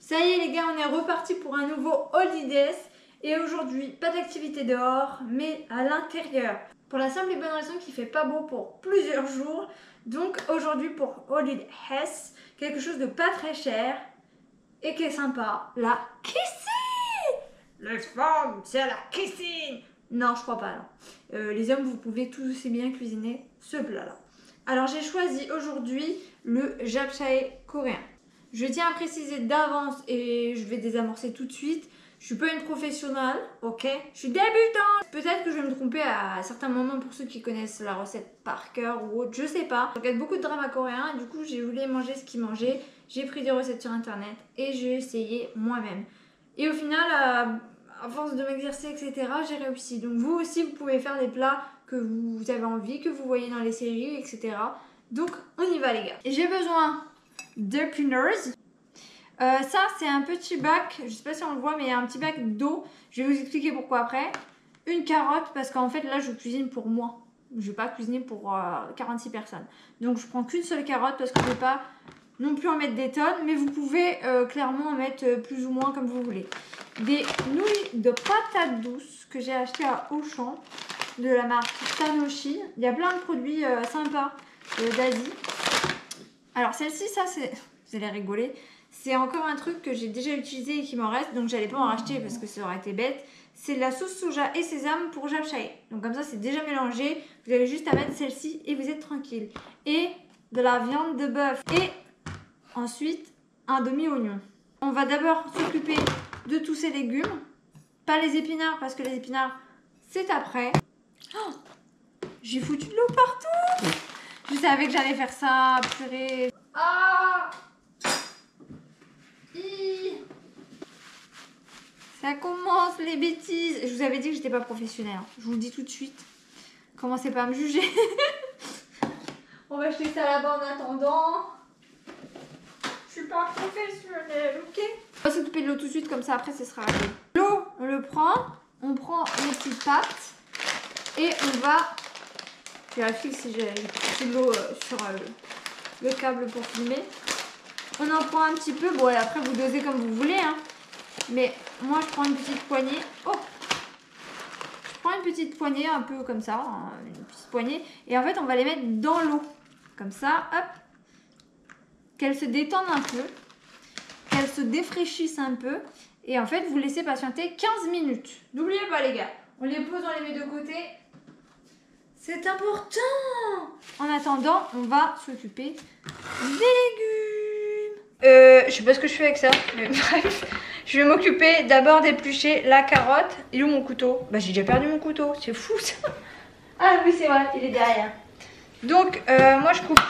Ça y est les gars, on est reparti pour un nouveau Holidays. Et aujourd'hui, pas d'activité dehors, mais à l'intérieur. Pour la simple et bonne raison qu'il fait pas beau pour plusieurs jours. Donc aujourd'hui pour Holidays, quelque chose de pas très cher et qui est sympa, la cuisine. Les femmes, c'est la cuisine. Non, je crois pas non. Les hommes, vous pouvez tout aussi bien cuisiner ce plat-là. Alors j'ai choisi aujourd'hui le japchae coréen. Je tiens à préciser d'avance et je vais désamorcer tout de suite. Je suis pas une professionnelle, ok? Je suis débutante. Peut-être que je vais me tromper à certains moments pour ceux qui connaissent la recette par cœur ou autre, je sais pas. Je regarde beaucoup de dramas coréens et du coup j'ai voulu manger ce qu'ils mangeaient. J'ai pris des recettes sur internet et j'ai essayé moi-même. Et au final, à force de m'exercer, etc., j'ai réussi. Donc vous aussi, vous pouvez faire des plats que vous avez envie, que vous voyez dans les séries, etc. Donc on y va les gars. Et j'ai besoin de pinners. Ça c'est un petit bac, je sais pas si on le voit mais il y a un petit bac d'eau. Je vais vous expliquer pourquoi après. Une carotte parce qu'en fait là je cuisine pour moi. Je vais pas cuisiner pour 46 personnes. Donc je prends qu'une seule carotte parce que je ne vais pas non plus en mettre des tonnes. Mais vous pouvez clairement en mettre plus ou moins comme vous voulez. Des nouilles de patates douces que j'ai acheté à Auchan de la marque Tanoshi. Il y a plein de produits sympas d'Asie. Alors celle-ci, ça c'est... Vous allez rigoler. C'est encore un truc que j'ai déjà utilisé et qui m'en reste. Donc j'allais pas en racheter parce que ça aurait été bête. C'est de la sauce soja et sésame pour japchae. Donc comme ça c'est déjà mélangé. Vous avez juste à mettre celle-ci et vous êtes tranquille. Et de la viande de bœuf. Et ensuite un demi-oignon. On va d'abord s'occuper de tous ces légumes. Pas les épinards parce que les épinards c'est après. Oh, j'ai foutu de l'eau partout. Je savais que j'allais faire ça, purée. Ah! Ça commence les bêtises. Je vous avais dit que j'étais pas professionnelle. Je vous le dis tout de suite. Commencez pas à me juger. On va jeter ça là-bas en attendant. Je suis pas professionnelle, ok? On va s'occuper de l'eau tout de suite, comme ça après ce sera réglé. L'eau, on le prend. On prend les petites pâtes. Et on va... Je vérifie si j'ai de l'eau sur le câble pour filmer. On en prend un petit peu. Bon, et après vous dosez comme vous voulez, hein. Mais moi je prends une petite poignée. Oh! Je prends une petite poignée un peu comme ça, hein, une petite poignée. Et en fait on va les mettre dans l'eau. Comme ça, hop. Qu'elles se détendent un peu. Qu'elles se défraîchissent un peu. Et en fait vous laissez patienter 15 minutes. N'oubliez pas les gars. On les pose, on les met de côté. C'est important! En attendant, on va s'occuper des légumes. Je sais pas ce que je fais avec ça, mais bref. Je vais m'occuper d'abord d'éplucher la carotte. Il est où mon couteau? Bah j'ai déjà perdu mon couteau, c'est fou ça. Ah oui c'est vrai, il est derrière. Donc moi je coupe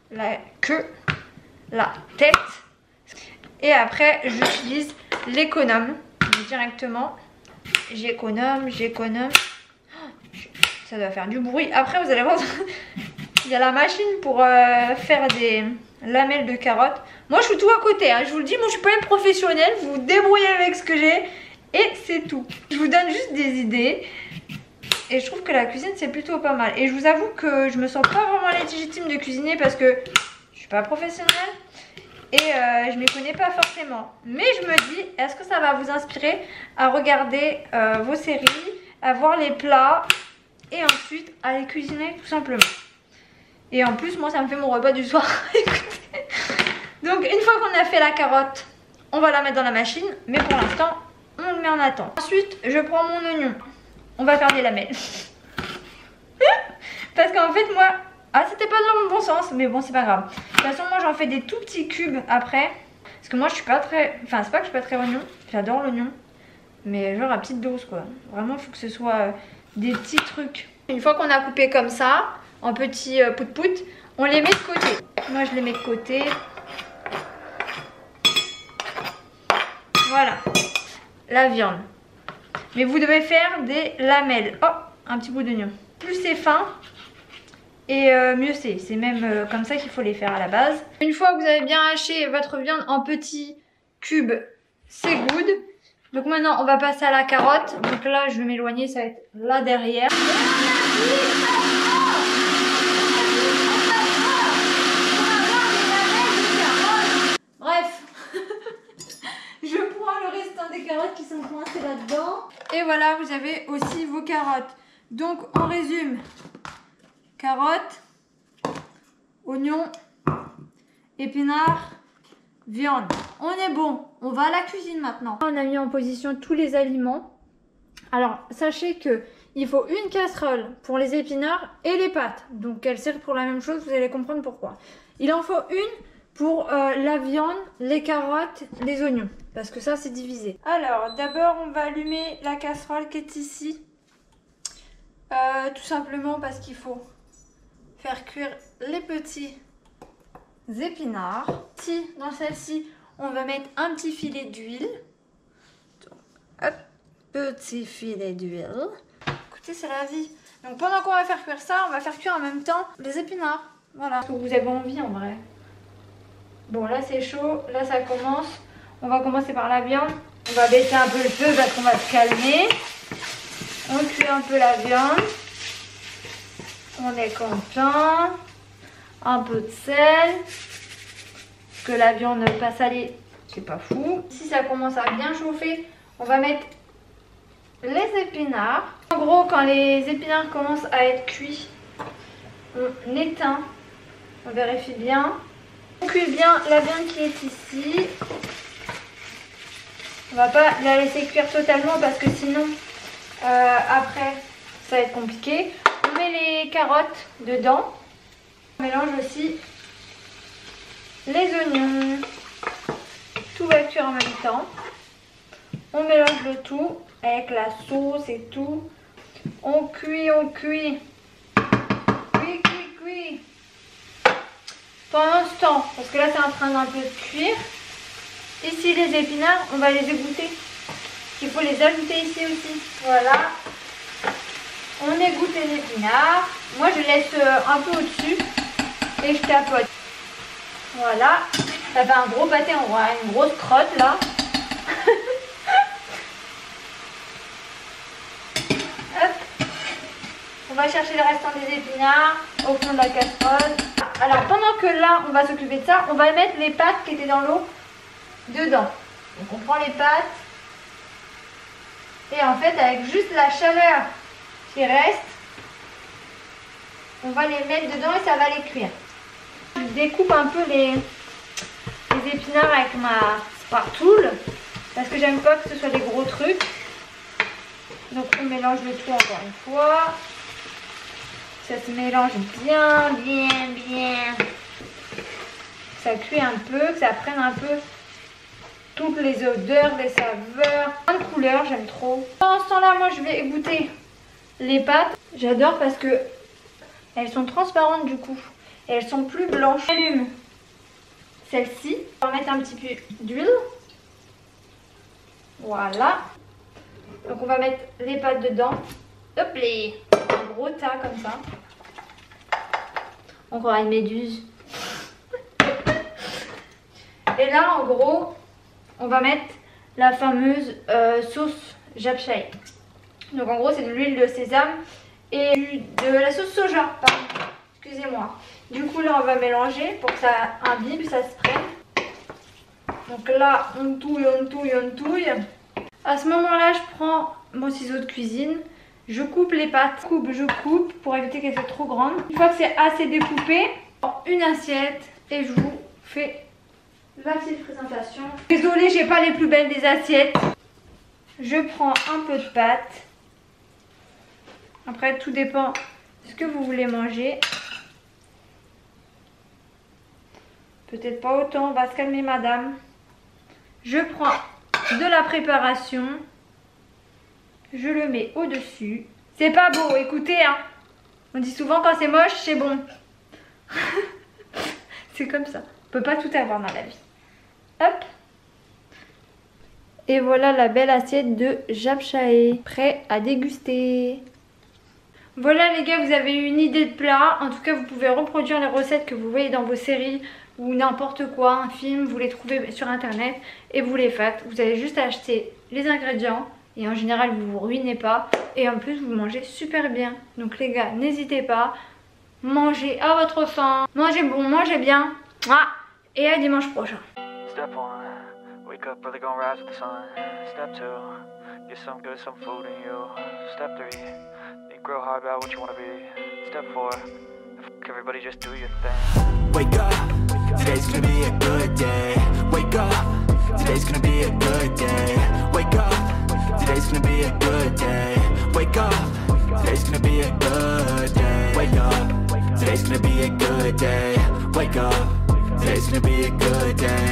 la queue, la tête. Et après j'utilise l'économe directement. J'économe. Ça doit faire du bruit. Après vous allez voir, il y a la machine pour faire des lamelles de carottes. Moi je suis tout à côté, hein. Je vous le dis, moi je suis pas une professionnelle. Vous vous débrouillez avec ce que j'ai et c'est tout. Je vous donne juste des idées. Et je trouve que la cuisine c'est plutôt pas mal. Et je vous avoue que je me sens pas vraiment légitime de cuisiner parce que je suis pas professionnelle. Et je m'y connais pas forcément. Mais je me dis, est-ce que ça va vous inspirer à regarder vos séries, à voir les plats et ensuite à les cuisiner tout simplement. Et en plus moi ça me fait mon repas du soir. Donc une fois qu'on a fait la carotte, on va la mettre dans la machine. Mais pour l'instant on le met en attente. Ensuite je prends mon oignon. On va faire des lamelles. Parce qu'en fait moi... Ah c'était pas dans le bon sens, mais bon c'est pas grave. De toute façon moi j'en fais des tout petits cubes après. Parce que moi je suis pas très... Enfin c'est pas que je suis pas très oignon. J'adore l'oignon. Mais genre à petite dose quoi. Vraiment il faut que ce soit des petits trucs. Une fois qu'on a coupé comme ça, en petits pout-pout, on les met de côté. Moi je les mets de côté. Voilà. La viande. Mais vous devez faire des lamelles. Oh, un petit bout d'oignon. Plus c'est fin, et mieux c'est. C'est même comme ça qu'il faut les faire à la base. Une fois que vous avez bien haché votre viande en petits cubes, c'est good. Donc maintenant on va passer à la carotte. Donc là je vais m'éloigner, ça va être là derrière. Bref. des carottes qui sont coincées là-dedans. Et voilà, vous avez aussi vos carottes. Donc on résume. Carottes, oignons, épinards, viande. On est bon. On va à la cuisine maintenant. On a mis en position tous les aliments. Alors sachez que il faut une casserole pour les épinards et les pâtes. Donc elles servent pour la même chose, vous allez comprendre pourquoi. Il en faut une pour la viande, les carottes, les oignons. Parce que ça c'est divisé. Alors d'abord on va allumer la casserole qui est ici. Tout simplement parce qu'il faut faire cuire les petits épinards. Ici, dans celle-ci, on va mettre un petit filet d'huile. Hop, petit filet d'huile. Écoutez, c'est la vie. Donc pendant qu'on va faire cuire ça, on va faire cuire en même temps les épinards. Voilà. Ce que vous avez envie en vrai. Bon, là c'est chaud. Là ça commence. On va commencer par la viande. On va baisser un peu le feu parce qu'on va se calmer. On cuit un peu la viande. On est content. Un peu de sel. Que la viande pas salée, c'est pas fou. Si ça commence à bien chauffer, on va mettre les épinards. En gros, quand les épinards commencent à être cuits, on éteint. On vérifie bien. On cuit bien la viande qui est ici. On va pas la laisser cuire totalement parce que sinon, après, ça va être compliqué. On met les carottes dedans. On mélange aussi les oignons. Tout va cuire en même temps. On mélange le tout avec la sauce et tout. On cuit, on cuit. Cuit, cuit, cuit. Pendant ce temps, parce que là c'est en train d'un peu de cuire. Ici les épinards, on va les égoutter. Il faut les ajouter ici aussi. Voilà. On égoutte les épinards. Moi je laisse un peu au-dessus et je tapote. Voilà. Ça fait un gros pâté, on voit une grosse crotte là. Hop. On va chercher le restant des épinards au fond de la casserole. Alors pendant que là on va s'occuper de ça, on va mettre les pâtes qui étaient dans l'eau dedans. Donc on prend les pâtes et en fait avec juste la chaleur qui reste, on va les mettre dedans et ça va les cuire. Je découpe un peu les épinards avec ma spatule parce que j'aime pas que ce soit des gros trucs. Donc on mélange le tout encore une fois. Ça se mélange bien, bien, bien. Ça cuit un peu, que ça prenne un peu toutes les odeurs, les saveurs. Plein de couleurs, j'aime trop. Pendant ce temps-là, moi je vais égoutter les pâtes. J'adore parce que elles sont transparentes du coup. Et elles sont plus blanches. J'allume celle-ci. On va mettre un petit peu d'huile. Voilà. Donc on va mettre les pâtes dedans. Hop là. Un gros tas comme ça. Encore une méduse. Et là en gros, on va mettre la fameuse sauce japchae. Donc en gros c'est de l'huile de sésame et de la sauce soja. Pardon. Excusez-moi. Du coup là on va mélanger pour que ça imbibe, ça se prenne. Donc là on touille, on touille, on touille. À ce moment-là je prends mon ciseau de cuisine. Je coupe les pâtes. Je coupe pour éviter qu'elles soient trop grandes. Une fois que c'est assez découpé, je prends une assiette et je vous fais la petite présentation. Désolée, j'ai pas les plus belles des assiettes. Je prends un peu de pâte. Après, tout dépend de ce que vous voulez manger. Peut-être pas autant, on va se calmer madame. Je prends de la préparation. Je le mets au-dessus. C'est pas beau, écoutez hein. On dit souvent quand c'est moche, c'est bon. C'est comme ça. On peut pas tout avoir dans la vie. Hop. Et voilà la belle assiette de japchae. Prêt à déguster. Voilà les gars, vous avez eu une idée de plat. En tout cas, vous pouvez reproduire les recettes que vous voyez dans vos séries ou n'importe quoi, un film. Vous les trouvez sur internet et vous les faites. Vous avez juste à acheter les ingrédients. Et en général, vous vous ruinez pas. Et en plus, vous mangez super bien. Donc les gars, n'hésitez pas. Mangez à votre faim. Mangez bon, mangez bien. Et à dimanche prochain. Wake up early, gonna rise with the sun. Step 2, get some good, some food in you. Step 3, think real hard about what you wanna be. Step 4, fuck everybody, just do your thing. Wake up, today's gonna be a good day. Wake up, today's gonna be a good day. Wake up, today's gonna be a good day. Wake up, today's gonna be a good day. Wake up, today's gonna be a good day. Wake up, today's gonna be a good day.